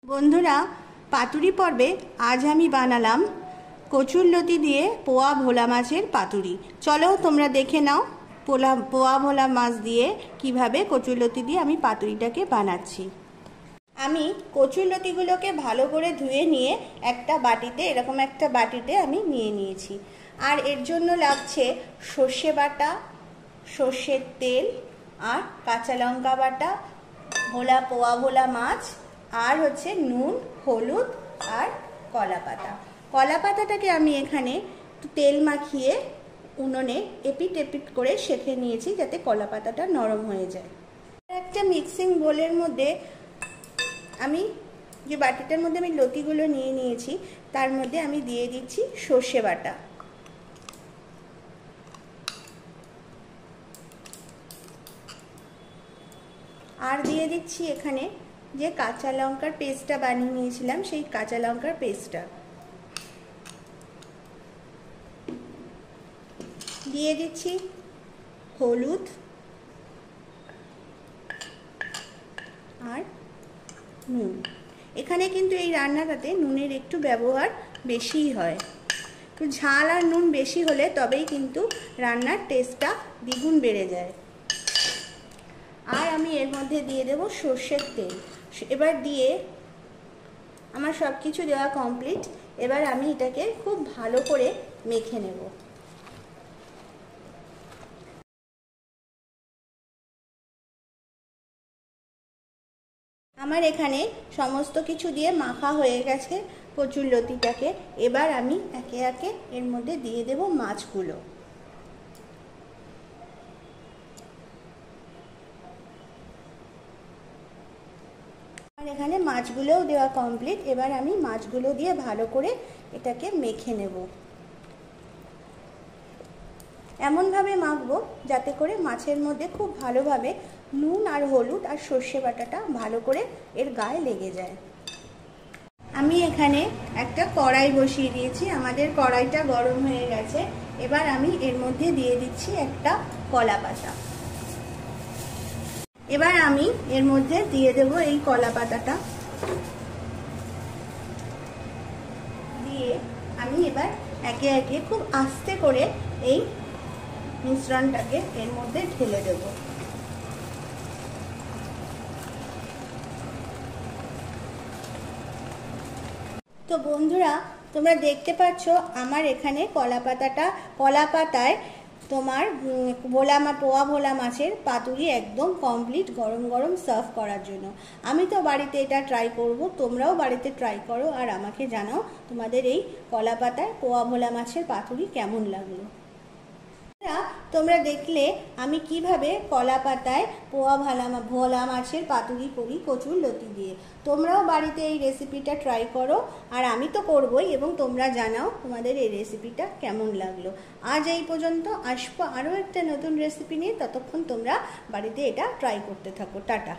বন্ধুরা, পাতুরি পর্বে আজ আমি বানালাম কচুরলতি দিয়ে পোয়া ভোলা মাছের পাতুরি। চলো তোমরা দেখে নাও পোয়া ভোলা মাছ দিয়ে কিভাবে কচুরলতি দিয়ে আমি পাতুরিটাকে বানাচ্ছি। আমি কচুরলতিগুলোকে ভালো করে ধুয়ে নিয়ে একটা বাটিতে, এরকম একটা বাটিতে আমি নিয়ে নিয়েছি। আর এর জন্য লাগছে সর্ষে বাটা, সর্ষের তেল, আর কাঁচা লঙ্কা বাটা, পোয়া ভোলা মাছ, আর হচ্ছে নুন, হলুদ আর কলা পাতা। কলা পাতাটাকে আমি এখানে তেল মাখিয়ে উনুনে এপিট এপিট করে সেঁকে নিয়েছি যাতে কলা পাতাটা নরম হয়ে যায়। একটা মিক্সিং বোলের মধ্যে আমি যে বাটিটার মধ্যে আমি লতিগুলো নিয়ে নিয়েছি তার মধ্যে আমি দিয়ে দিচ্ছি সর্ষে বাটা, আর দিয়ে দিচ্ছি এখানে যে কাঁচা লঙ্কার পেস্টটা বানিয়ে নিয়েছিলাম সেই কাঁচা লঙ্কার পেস্টটা দিয়ে দিচ্ছি, হলুদ আর নুন। এখানে কিন্তু এই রান্নাটাতে নুনের একটু ব্যবহার বেশিই হয়, একটু ঝাল আর নুন বেশি হলে তবেই কিন্তু রান্নার টেস্টটা দ্বিগুণ বেড়ে যায়। আর আমি এর মধ্যে দিয়ে দেব সর্ষের তেল। এবার দিয়ে আমার সব কিছু দেওয়া কমপ্লিট। এবার আমি এটাকে খুব ভালো করে মেখে নেব। আমার এখানে সমস্ত কিছু দিয়ে মাখা হয়ে গেছে কচুরলতিটাকে। এবার আমি একে একে এর মধ্যে দিয়ে দেব মাছগুলো। আর এখানে মাছগুলোও দেওয়া কমপ্লিট। এবার আমি মাছগুলো দিয়ে ভালো করে এটাকে মেখে নেব। এমনভাবে মাখবো যাতে করে মাছের মধ্যে খুব ভালোভাবে নুন আর হলুদ আর সর্ষে বাটাটা ভালো করে এর গায়ে লেগে যায়। আমি এখানে একটা কড়াই বসিয়ে দিয়েছি, আমাদের কড়াইটা গরম হয়ে গেছে। এবার আমি এর মধ্যে দিয়ে দিচ্ছি একটা কলা পাতা। এবার আমি এর মধ্যে দিয়ে দেব এই কলা পাতাটা, দিয়ে আমি এবার একে একে খুব আস্তে করে এই মিশ্রণটাকে এর মধ্যে ঢেলে দেব। তো বন্ধুরা, তোমরা দেখতে পাচ্ছ আমার এখানে কলা পাতায় তোমার পোয়া ভোলা মাছের পাতুরি একদম কমপ্লিট গরম গরম সার্ভ করার জন্য। আমি তো বাড়িতে এটা ট্রাই করব, তোমরাও বাড়িতে ট্রাই করো আর আমাকে জানাও তোমাদের এই কলা পাতায় পোয়া ভোলা মাছের পাতুরি কেমন লাগলো। তোমরা দেখলে আমি কিভাবে কলা পাতায় ভোলা মাছের পাতুরি করি কচুরলতি দিয়ে। তোমরাও বাড়িতে এই রেসিপিটা ট্রাই করো আর আমি তো করবই, এবং তোমরা জানাও তোমাদের এই রেসিপিটা কেমন লাগলো। আজ এই পর্যন্ত, আসবো আরও একটা নতুন রেসিপি নিয়ে। ততক্ষণ তোমরা বাড়িতে এটা ট্রাই করতে থাকো। টাটা।